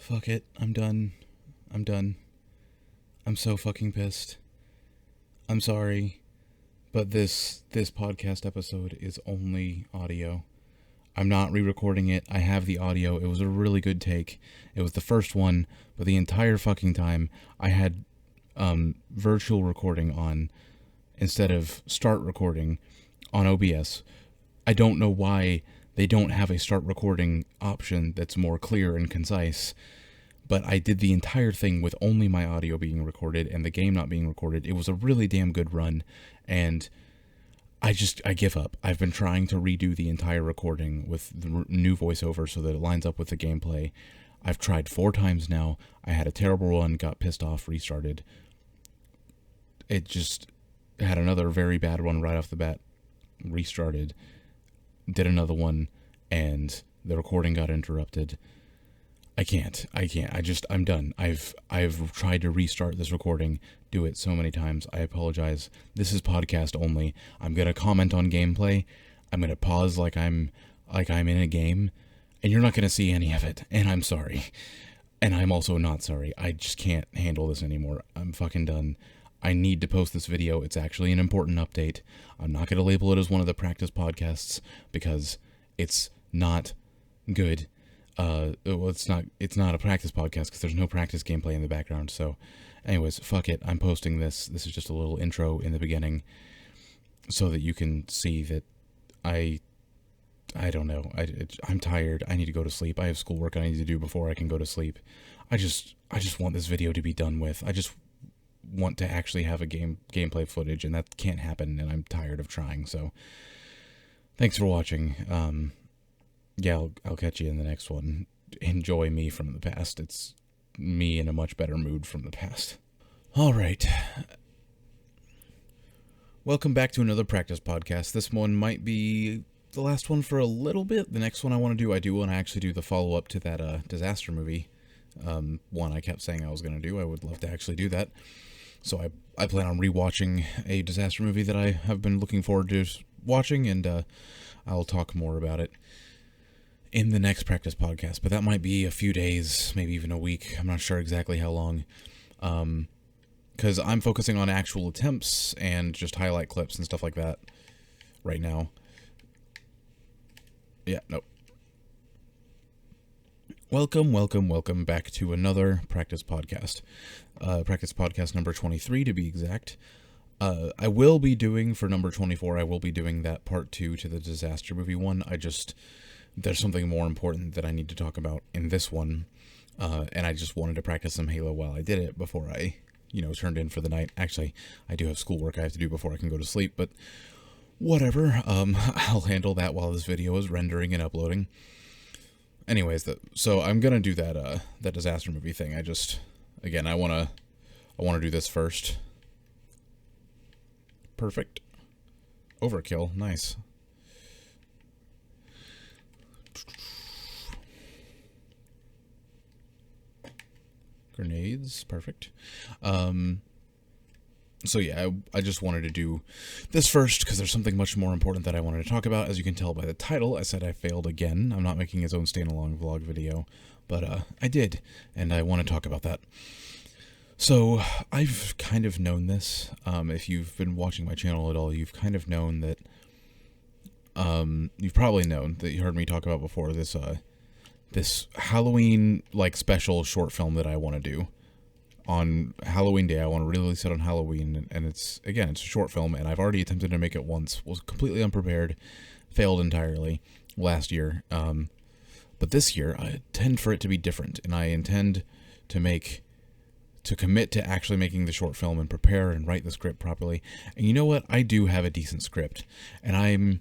Fuck it. I'm done. I'm done. I'm so fucking pissed. I'm sorry, but this podcast episode is only audio. I'm not re-recording it. I have the audio. It was a really good take. It was the first one, but the entire fucking time I had virtual recording on instead of start recording on OBS. I don't know why they don't have a start recording option that's more clear and concise, but I did the entire thing with only my audio being recorded and the game not being recorded. It was a really damn good run, and I give up. I've been trying to redo the entire recording with the new voiceover so that it lines up with the gameplay. I've tried 4 times now. I had a terrible run, got pissed off, restarted. It just had another very bad one right off the bat, restarted, did another one, and the recording got interrupted. I can't. I'm done. I've tried to restart this recording, do it so many times. I apologize. This is podcast only. I'm going to comment on gameplay. I'm going to pause like I'm in a game, and you're not going to see any of it. And I'm sorry. And I'm also not sorry. I just can't handle this anymore. I'm fucking done. I need to post this video. It's actually an important update. I'm not going to label it as one of the practice podcasts because it's not good. Well, it's not a practice podcast because there's no practice gameplay in the background. So anyways, fuck it. I'm posting this. This is just a little intro in the beginning so that you can see that I don't know. I'm tired. I need to go to sleep. I have schoolwork I need to do before I can go to sleep. I just want this video to be done with. I just want to actually have a gameplay footage, and that can't happen, and I'm tired of trying. So thanks for watching. Yeah, I'll catch you in the next one. Enjoy me from the past. It's me in a much better mood from the past. All right. Welcome back to another practice podcast. This one might be the last one for a little bit. The next one I want to do actually do the follow-up to that disaster movie. One I kept saying I was going to do. I would love to actually do that. So I plan on rewatching a disaster movie that I have been looking forward to watching, and I'll talk more about it in the next practice podcast, but that might be a few days, maybe even a week. I'm not sure exactly how long, because I'm focusing on actual attempts and just highlight clips and stuff like that right now. Yeah, no. Welcome back to another practice podcast. Practice podcast number 23 to be exact. I will be doing, for number 24, I will be doing that part 2 to the disaster movie one. There's something more important that I need to talk about in this one, and I just wanted to practice some Halo while I did it before I, turned in for the night. Actually, I do have schoolwork I have to do before I can go to sleep, but whatever. I'll handle that while this video is rendering and uploading. Anyways, so I'm gonna do that disaster movie thing. I wanna do this first. Perfect. Overkill. Nice. Grenades, perfect. So yeah, I just wanted to do this first because there's something much more important that I wanted to talk about. As you can tell by the title, I said I failed again. I'm not making its own stand-alone vlog video, but I did, and I want to talk about that. So I've kind of known this. If you've been watching my channel at all, you've kind of known that. You've probably known that you heard me talk about before this Halloween special short film that I want to do on Halloween Day. I want to release it on Halloween, and it's a short film, and I've already attempted to make it once, was completely unprepared, failed entirely last year. But this year I intend for it to be different, and I intend to commit to actually making the short film and prepare and write the script properly. And you know what? I do have a decent script, and I'm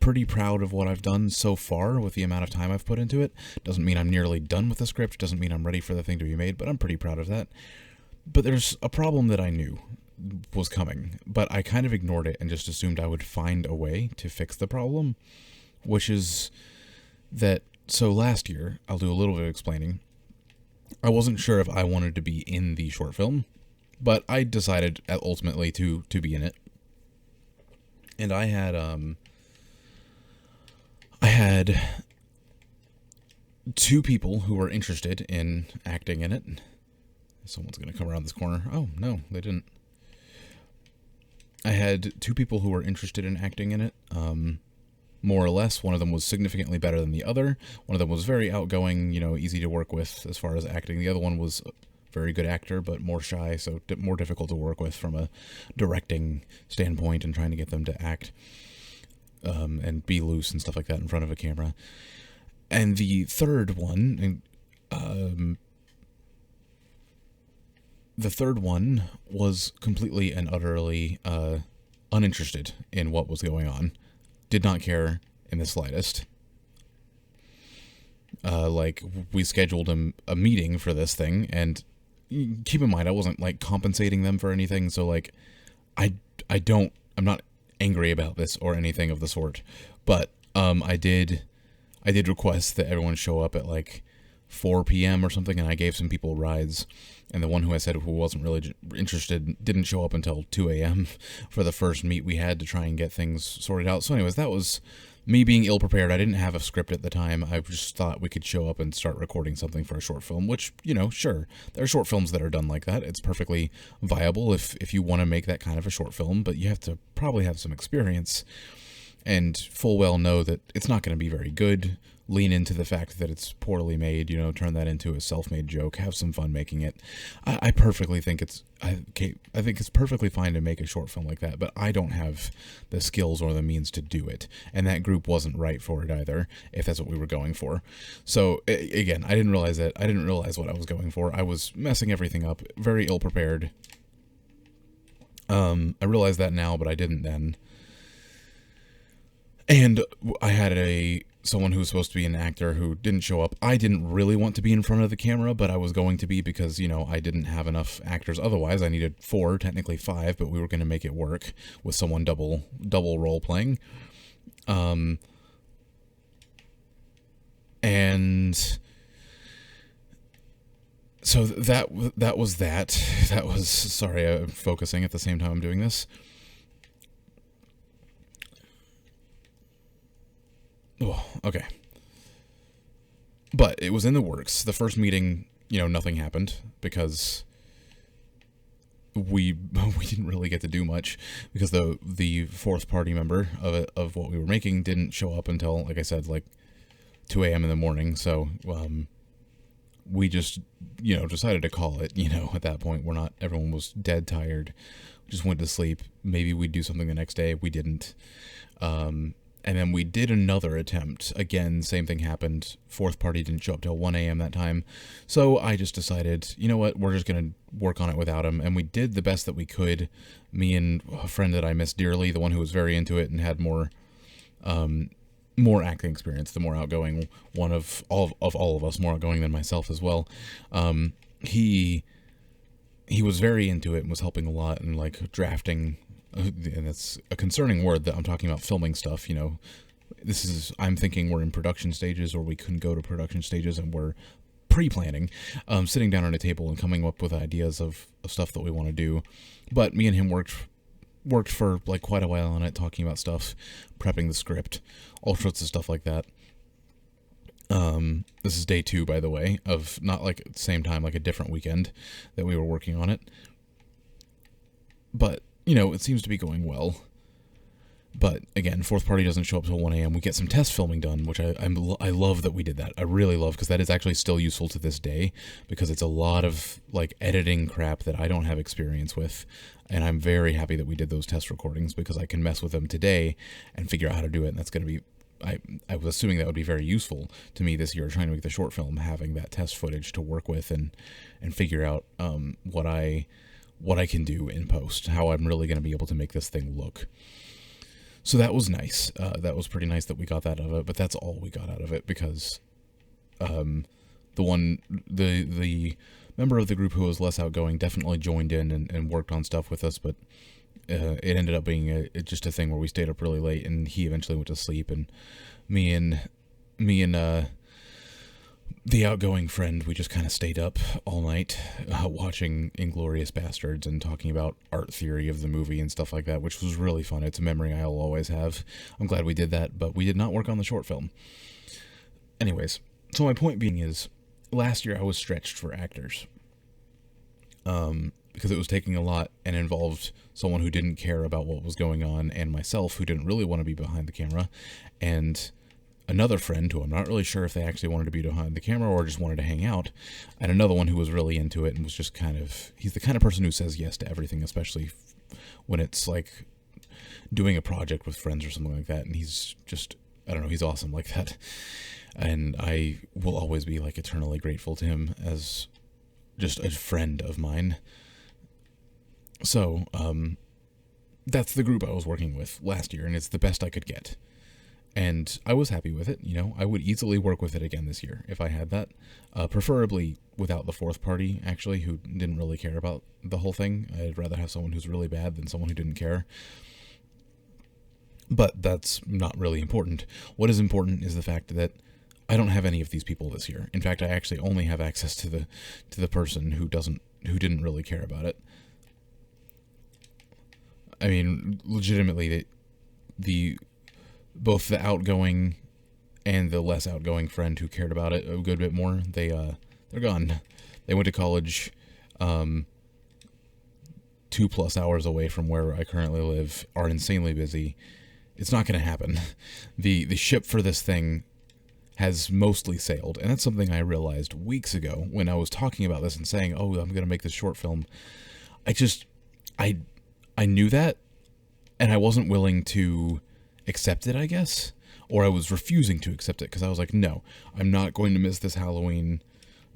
pretty proud of what I've done so far with the amount of time I've put into it. Doesn't mean I'm nearly done with the script, doesn't mean I'm ready for the thing to be made, but I'm pretty proud of that. But there's a problem that I knew was coming, but I kind of ignored it and just assumed I would find a way to fix the problem, which is that, so last year, I'll do a little bit of explaining, I wasn't sure if I wanted to be in the short film, but I decided ultimately to be in it. And I had two people who were interested in acting in it. Someone's going to come around this corner. Oh, no, they didn't. I had two people who were interested in acting in it, more or less. One of them was significantly better than the other. One of them was very outgoing, easy to work with as far as acting. The other one was a very good actor, but more shy, so more difficult to work with from a directing standpoint and trying to get them to act and be loose and stuff like that in front of a camera. And the third one, was completely and utterly uninterested in what was going on. Did not care in the slightest. We scheduled a meeting for this thing, and keep in mind, I wasn't, compensating them for anything, so, I'm not angry about this or anything of the sort, but, I did request that everyone show up at, 4 p.m. or something, and I gave some people rides, and the one who I said who wasn't really interested didn't show up until 2 a.m. for the first meet we had to try and get things sorted out. So anyways, that was me being ill-prepared. I didn't have a script at the time. I just thought we could show up and start recording something for a short film, which, sure, there are short films that are done like that. It's perfectly viable if you want to make that kind of a short film, but you have to probably have some experience and full well know that it's not going to be very good. Lean into the fact that it's poorly made, turn that into a self-made joke, have some fun making it. I perfectly think I think it's perfectly fine to make a short film like that, but I don't have the skills or the means to do it, and that group wasn't right for it either, if that's what we were going for. So, again, I didn't realize that. I didn't realize what I was going for. I was messing everything up, very ill-prepared. I realize that now, but I didn't then. And I had someone who was supposed to be an actor who didn't show up. I didn't really want to be in front of the camera, but I was going to be because, I didn't have enough actors. Otherwise, I needed 4, technically 5, but we were going to make it work with someone double role playing. And so that was that. That was, sorry, I'm focusing at the same time I'm doing this. Oh, okay. But it was in the works. The first meeting, nothing happened because we didn't really get to do much because the fourth party member of what we were making didn't show up until, like I said, 2 a.m. in the morning. So we just, decided to call it, at that point. Everyone was dead tired. Just went to sleep. Maybe we'd do something the next day. We didn't. And then we did another attempt. Again, same thing happened. Fourth party didn't show up till 1 a.m. that time. So I just decided, you know what, we're just going to work on it without him. And we did the best that we could. Me and a friend that I miss dearly, the one who was very into it and had more acting experience, the more outgoing one of all of us, more outgoing than myself as well. He was very into it and was helping a lot and drafting. And that's a concerning word that I'm talking about filming stuff, I'm thinking we're in production stages, or we couldn't go to production stages, and we're pre-planning, sitting down at a table and coming up with ideas of stuff that we want to do. But me and him worked for quite a while on it, talking about stuff, prepping the script, all sorts of stuff like that. This is day 2, by the way, of not at the same time, a different weekend that we were working on it. But it seems to be going well. But again, fourth party doesn't show up till 1 a.m. We get some test filming done, which I love that we did that. I really love, because that is actually still useful to this day, because it's a lot of editing crap that I don't have experience with, and I'm very happy that we did those test recordings, because I can mess with them today and figure out how to do it. And that's going to be, I was assuming that would be very useful to me this year, trying to make the short film, having that test footage to work with and figure out what I can do in post, how I'm really going to be able to make this thing look. So that was nice. That was pretty nice that we got that out of it, but that's all we got out of it, because the member of the group who was less outgoing definitely joined in and worked on stuff with us, but it ended up being just a thing where we stayed up really late, and he eventually went to sleep, and me and the outgoing friend, we just kind of stayed up all night watching Inglourious Bastards and talking about art theory of the movie and stuff like that, which was really fun. It's a memory I'll always have. I'm glad we did that, but we did not work on the short film. Anyways, So my point being is, last year I was stretched for actors. Because it was taking a lot and involved someone who didn't care about what was going on, and myself who didn't really want to be behind the camera, and another friend who I'm not really sure if they actually wanted to be behind the camera or just wanted to hang out, and another one who was really into it and was just kind of, he's the kind of person who says yes to everything, especially when it's like doing a project with friends or something like that, and he's just, I don't know, he's awesome like that. And I will always be like eternally grateful to him as just a friend of mine. So, that's the group I was working with last year, and it's the best I could get. And I was happy with it, you know. I would easily work with it again this year if I had that. Preferably without the fourth party, actually, who didn't really care about the whole thing. I'd rather have someone who's really bad than someone who didn't care. But that's not really important. What is important is the fact that I don't have any of these people this year. In fact, I actually only have access to the person who didn't really care about it. I mean, legitimately, both the outgoing and the less outgoing friend who cared about it a good bit more, they're gone. They went to college 2+ hours away from where I currently live, are insanely busy. It's not going to happen. The ship for this thing has mostly sailed, and that's something I realized weeks ago when I was talking about this and saying, oh, I'm going to make this short film. I knew that, and I wasn't willing to accept it, I guess, or I was refusing to accept it because I was like, no, I'm not going to miss this Halloween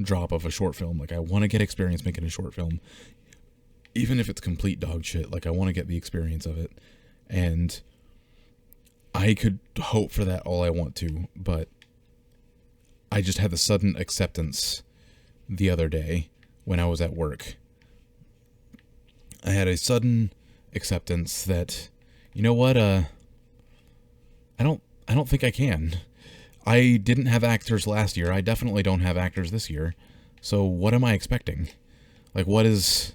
drop of a short film. Like, I want to get experience making a short film, even if it's complete dog shit. Like, I want to get the experience of it, and I could hope for that all I want to, but I just had the sudden acceptance the other day when I was at work. I had a sudden acceptance that, you know what, I don't think I can. I didn't have actors last year. I definitely don't have actors this year. So what am I expecting? Like, what is...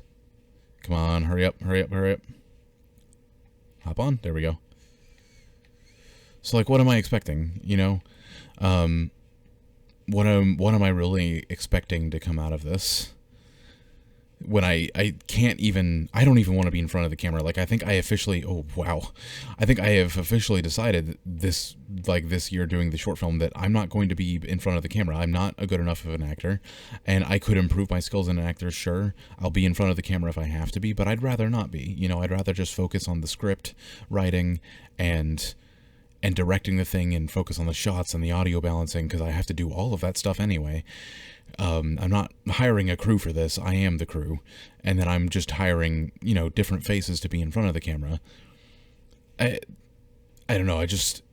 Come on, hurry up. Hop on. There we go. So, like, what am I expecting, you know? What am I really expecting to come out of this? When I don't even want to be in front of the camera. Like, I think I officially, I think I have officially decided this year doing the short film that I'm not going to be in front of the camera. I'm not a good enough of an actor, and I could improve my skills as an actor, sure. I'll be in front of the camera if I have to be, but I'd rather not be. You know, I'd rather just focus on the script, writing, and directing the thing, and focus on the shots and the audio balancing, because I have to do all of that stuff anyway. I'm not hiring a crew for this. I am the crew. And then I'm just hiring, you know, different faces to be in front of the camera. I don't know. I just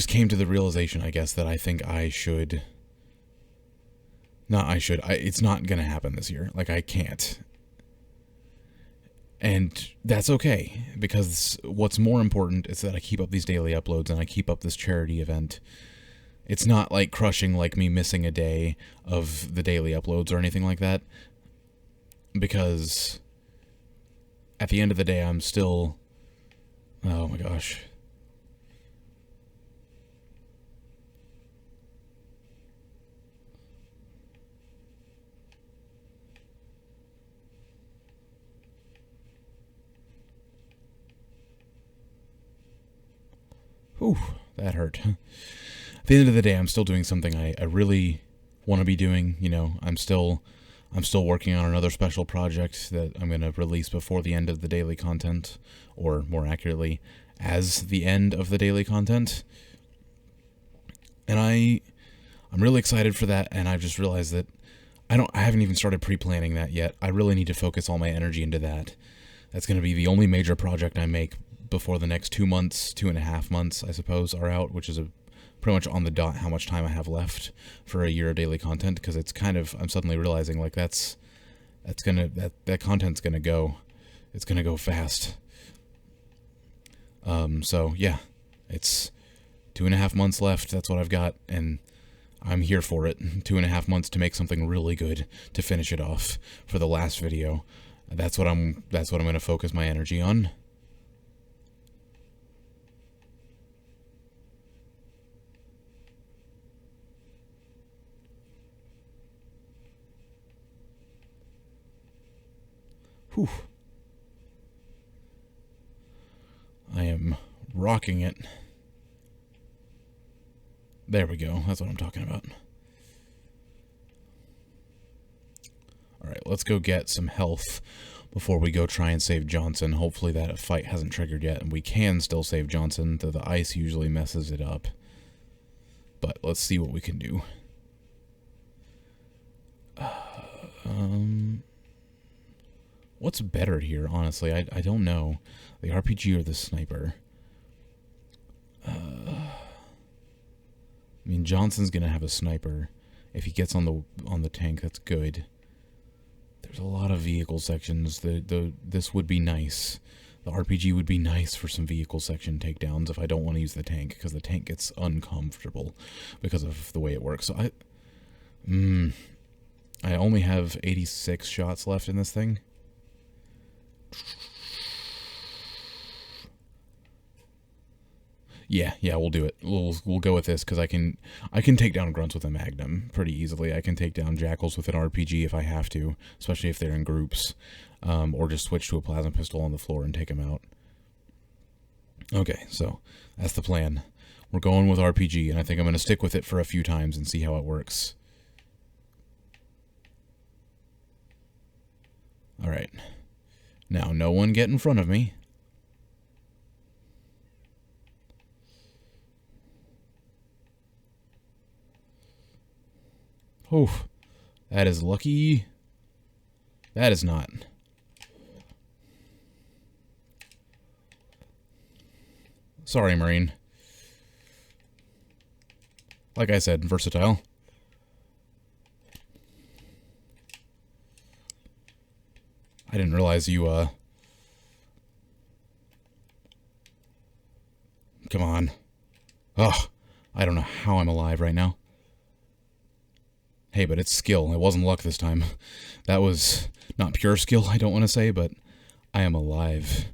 came to the realization, I guess, that I think it's not going to happen this year. Like, I can't. And that's okay, because what's more important is that I keep up these daily uploads and I keep up this charity event. It's not like crushing, like me missing a day of the daily uploads or anything like that, because at the end of the day, I'm still... Oh my gosh. Whew, that hurt. At the end of the day, I'm still doing something I really want to be doing. You know, I'm still working on another special project that I'm going to release before the end of the daily content, or more accurately, as the end of the daily content. And I'm really excited for that, and I've just realized that I haven't even started pre-planning that yet. I really need to focus all my energy into that. That's going to be the only major project I make before the next 2.5 months, I suppose, are out, which is pretty much on the dot how much time I have left for a year of daily content, because it's kind of, I'm suddenly realizing, like, that content's gonna go. It's gonna go fast. So yeah, it's 2.5 months left. That's what I've got, and I'm here for it. 2.5 months to make something really good to finish it off for the last video. That's what I'm gonna focus my energy on. Whew. I am rocking it. There we go. That's what I'm talking about. Alright, let's go get some health before we go try and save Johnson. Hopefully that fight hasn't triggered yet, and we can still save Johnson, though the ice usually messes it up. But let's see what we can do. What's better here, honestly? I don't know. The RPG or the sniper? I mean, Johnson's gonna have a sniper. If he gets on the tank, that's good. There's a lot of vehicle sections. This would be nice. The RPG would be nice for some vehicle section takedowns if I don't want to use the tank, because the tank gets uncomfortable because of the way it works. So I only have 86 shots left in this thing. Yeah, we'll do it. We'll go with this because I can take down grunts with a magnum pretty easily. I can take down jackals with an RPG if I have to, especially if they're in groups, or just switch to a plasma pistol on the floor and take them out. Okay, so that's the plan. We're going with RPG, and I think I'm going to stick with it for a few times and see how it works. All right. Now, no one get in front of me. Oh, that is lucky. That is not. Sorry, Marine. Like I said, versatile. I didn't realize you, Come on. Ugh. I don't know how I'm alive right now. Hey, but it's skill. It wasn't luck this time. That was not pure skill, I don't want to say, but I am alive.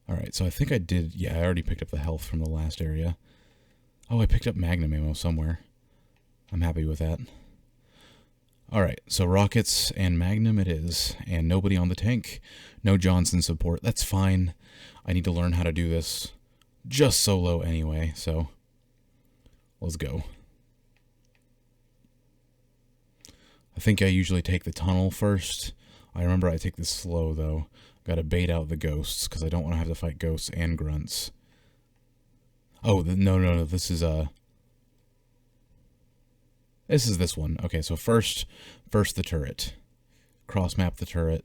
Alright, so I think I did... Yeah, I already picked up the health from the last area. Oh, I picked up magnum ammo somewhere. I'm happy with that. Alright, so rockets and magnum it is, and nobody on the tank. No Johnson support. That's fine. I need to learn how to do this just solo anyway, so let's go. I think I usually take the tunnel first. I remember I take this slow, though. Gotta bait out the ghosts, because I don't want to have to fight ghosts and grunts. Oh, no, this is this one. Okay, so first the turret. Cross-map the turret.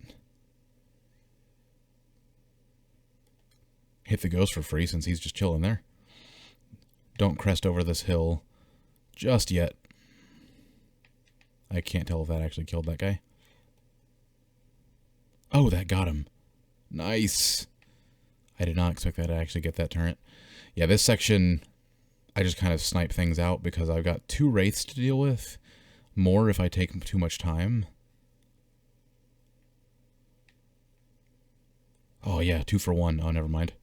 Hit the ghost for free, since he's just chilling there. Don't crest over this hill just yet. I can't tell if that actually killed that guy. Oh, that got him. Nice. I did not expect that to actually get that turret. Yeah, this section, I just kind of snipe things out because I've got 2 wraiths to deal with. More if I take too much time. Oh, yeah, 2 for 1. Oh, never mind.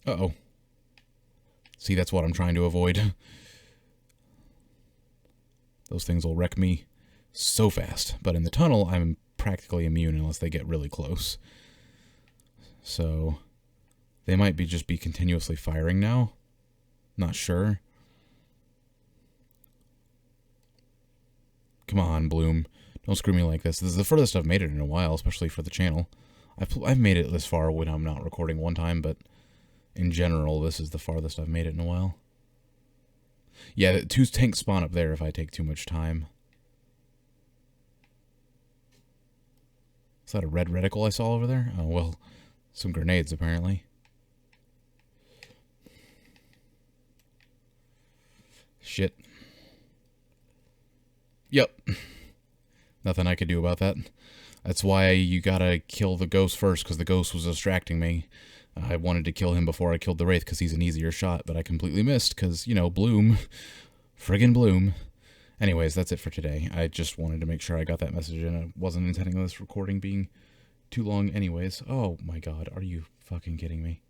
Uh-oh. See, that's what I'm trying to avoid. Those things will wreck me so fast. But in the tunnel, I'm practically immune unless they get really close. So, they might just be continuously firing now. Not sure. Come on, Bloom. Don't screw me like this. This is the furthest I've made it in a while, especially for the channel. I've made it this far when I'm not recording one time, but in general, this is the farthest I've made it in a while. Yeah, 2 tanks spawn up there if I take too much time. Is that a red reticle I saw over there? Oh, well, some grenades, apparently. Shit. Yep. Nothing I could do about that. That's why you gotta kill the ghost first, because the ghost was distracting me. I wanted to kill him before I killed the wraith, because he's an easier shot, but I completely missed, because, you know, Bloom. Friggin' Bloom. Anyways, that's it for today. I just wanted to make sure I got that message, and I wasn't intending on this recording being too long anyways. Oh my god, are you fucking kidding me?